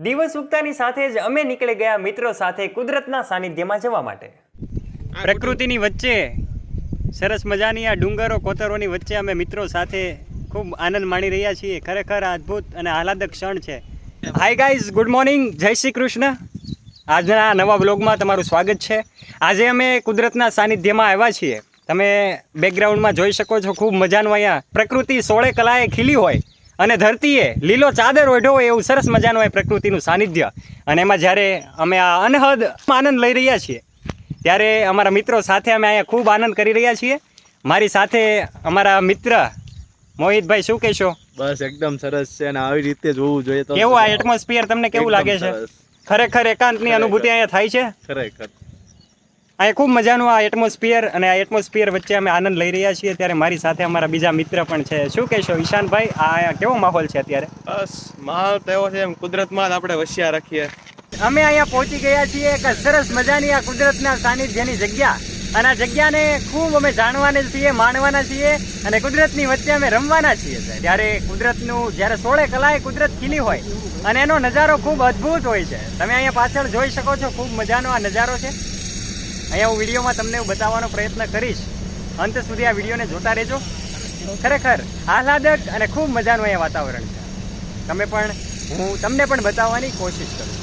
દિવસ ઉગતાની સાથે જ અમે નીકળી ગયા મિત્રો સાથે કુદરતના સાનિધ્યમાં જવા માટે. પ્રકૃતિની વચ્ચે સરસ મજાની આ ડુંગરો કોતરોની વચ્ચે અમે મિત્રો સાથે ખૂબ આનંદ માણી રહ્યા છીએ. ખરેખર આ અદ્ભુત અને આહલાદક ક્ષણ છે. હાય ગાઈઝ, ગુડ મોર્નિંગ, જય શ્રી કૃષ્ણ. આજના નવા બ્લોગમાં તમારું સ્વાગત છે. આજે અમે કુદરતના સાનિધ્યમાં આવ્યા છીએ. તમે બેકગ્રાઉન્ડમાં જોઈ શકો છો, ખૂબ મજાનું અહીંયા પ્રકૃતિ સોળે કલાએ ખીલી હોય અને ધરતીએ લીલો ચાદર ઓઢ્યો હોય એવું સરસ મજાનું હોય પ્રકૃતિનું સાનિધ્ય. અને એમાં જ્યારે અમે આ અનહદ આનંદ લઈ રહ્યા છીએ ત્યારે અમારા મિત્રો સાથે અમે અહીંયા ખૂબ આનંદ કરી રહ્યા છીએ. મારી સાથે અમારા મિત્ર મોહિતભાઈ, શું કહેશો? બસ એકદમ સરસ છે અને આવી રીતે જોવું જોઈએ. તો કેવું આ એટમોસ્ફિયર તમને કેવું લાગે છે? ખરેખર એકાંતની અનુભૂતિ અહીંયા થાય છે. ખરેખર અહીંયા ખૂબ મજાનું આ એટમોસ્ફિયર, અને આ એટમોસ્ફિયર વચ્ચે અમે આનંદ લઈ રહ્યા છીએ. ત્યારે મારી સાથે અમારા બીજા મિત્ર પણ છે. શું કહેશો ઈશાનભાઈ, આ અહીંયા કેવો માહોલ છે અત્યારે? બસ માહોલ તો એવો છે એમ કુદરતમાં જ આપણે વસ્યા રાખીએ. અમે અહીંયા પહોંચી ગયા છીએ એક સરસ મજાની આ કુદરતના સાનિધ્યની જગ્યા, અને આ જગ્યાને ખૂબ અમે જાણવાના છીએ, માણવાના છીએ, અને કુદરતની વચ્ચે અમે રમવાના છીએ. ત્યારે કુદરતનું જ્યારે સોળે કલાએ કુદરત ખીલી હોય અને એનો નજારો ખૂબ અદ્ભુત હોય છે. તમે અહીંયા પાછળ જોઈ શકો છો, ખૂબ મજાનો આ નજારો છે. અહીંયા હું વિડીયોમાં તમને હું બતાવવાનો પ્રયત્ન કરીશ. અંત સુધી આ વિડીયોને જોતા રહેજો. ખરેખર આહલાદક અને ખૂબ મજાનું અહીંયા વાતાવરણ છે. હું તમને પણ બતાવવાની કોશિશ કરું.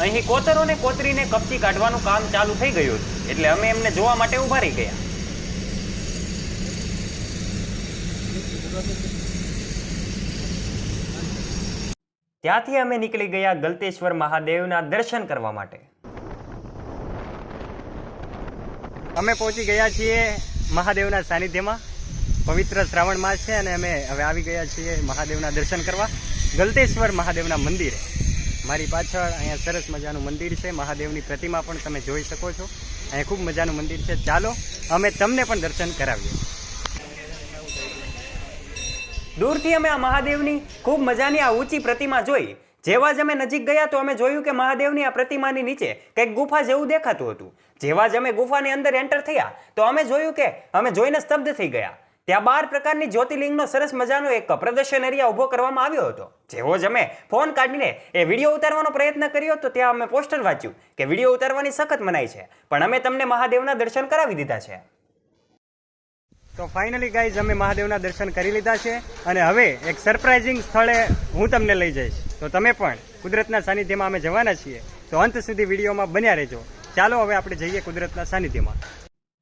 અહીં કોતરોને કોતરીને કપચી કાઢવાનું કામ ચાલુ થઈ ગયું હતું, એટલે અમે એમને જોવા માટે ઊભા રહી ગયા. ત્યાંથી અમે નીકળી ગયા ગલતેશ્વર મહાદેવના દર્શન કરવા માટે. અમે પહોંચી ગયા છીએ મહાદેવના સાનિધ્યમાં. પવિત્ર શ્રાવણ માસ છે અને અમે હવે આવી ગયા છીએ મહાદેવના દર્શન કરવા ગલતેશ્વર મહાદેવના મંદિરે. મારી પાછળ અહીંયા સરસ મજાનું મંદિર છે. મહાદેવની પ્રતિમા પણ તમે જોઈ શકો છો. અહીંયા ખૂબ મજાનું મંદિર છે. ચાલો અમે તમને પણ દર્શન કરાવીએ. દૂરથી અમે આ મહાદેવની ખૂબ મજાની આ ઊંચી પ્રતિમા જોઈ. જેવા જ અમે નજીક ગયા તો અમે જોયું કે મહાદેવની આ પ્રતિમાની નીચે કંઈક ગુફા જેવું દેખાતું હતું. જેવા જ અમે ગુફાની અંદર એન્ટર થયા તો અમે જોયું કે અમે જોઈને સ્તબ્ધ થઈ ગયા. ત્યાં 12 પ્રકારની જ્યોતિર્લિંગનો સરસ મજાનો એક પ્રદર્શન એરિયા ઊભો કરવામાં આવ્યો હતો. જેવો જ અમે ફોન કાઢીને એ વિડીયો ઉતારવાનો પ્રયત્ન કર્યો તો ત્યાં અમે પોસ્ટર વાંચ્યું કે વિડીયો ઉતારવાની સખત મનાઈ છે, પણ અમે તમને મહાદેવના દર્શન કરાવી દીધા છે. તો ફાઇનલી ગાઈઝ, અમે મહાદેવના દર્શન કરી લીધા છે અને હવે એક સરપ્રાઇઝિંગ સ્થળે હું તમને લઈ જઈશ. તો તમે પણ કુદરતના સાનિધ્યમાં અમે જવાના છીએ, તો અંત સુધી વિડીયોમાં બન્યા રહેજો. ચાલો હવે આપણે જઈએ કુદરતના સાનિધ્યમાં.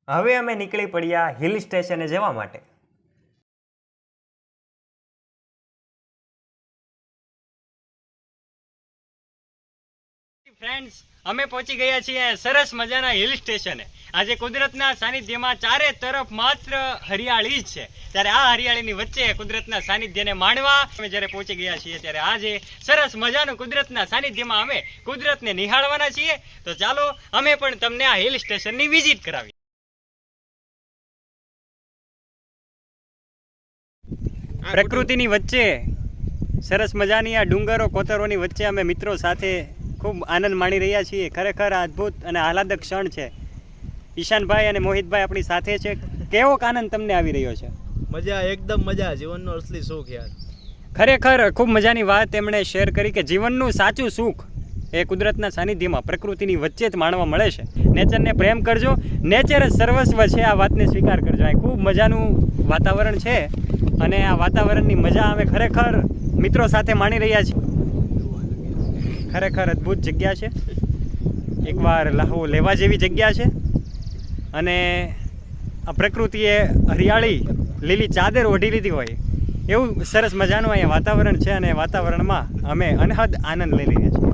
હવે અમે નીકળી પડ્યા હિલ સ્ટેશને જવા માટે. ફ્રેન્ડ્સ, અમે પહોંચી ગયા છીએ સરસ મજાના હિલ સ્ટેશને. આજે કુદરતના સાનિધ્યમાં ચારે તરફ માત્ર હરિયાળી જ છે. ત્યારે આ હરિયાળીની વચ્ચે કુદરતના સાનિધ્યને માણવા અમે જ્યારે પહોંચી ગયા છીએ ત્યારે આજે સરસ મજાનું કુદરતના સાનિધ્યમાં અમે કુદરતને નિહાળવાના છીએ. તો ચાલો અમે પણ તમને આ હિલ સ્ટેશનની વિઝિટ કરાવીએ. પ્રકૃતિની વચ્ચે સરસ મજાની આ ડુંગરો કોતરોની વચ્ચે અમે મિત્રો સાથે ખૂબ આનંદ માણી રહ્યા છીએ. ખરેખર આ અદ્ભુત અને આહલાદક ક્ષણ છે. ઈશાનભાઈ અને મોહિતભાઈ આપણી સાથે છે. કેવો આનંદ તમને આવી રહ્યો છે? મજા, એકદમ મજા, જીવનનો અસલી સુખ યાર. ખરેખર ખૂબ મજાની વાત એમણે શેર કરી કે જીવનનું સાચું સુખ એ કુદરતના સાનિધ્યમાં પ્રકૃતિની વચ્ચે જ માણવા મળે છે. નેચરને પ્રેમ કરજો, નેચર જ સર્વસ્વ છે, આ વાતને સ્વીકાર કરજો. અહીં ખૂબ મજાનું વાતાવરણ છે અને આ વાતાવરણની મજા અમે ખરેખર મિત્રો સાથે માણી રહ્યા છીએ. ખરેખર અદ્ભુત જગ્યા છે. એકવાર લાહો લેવા જેવી જગ્યા છે. અને આ પ્રકૃતિએ હરિયાળી લીલી ચાદર ઓઢી લીધી હોય એવું સરસ મજાનું અહીંયા વાતાવરણ છે. અને વાતાવરણમાં અમે અનહદ આનંદ લઈ રહ્યા છીએ.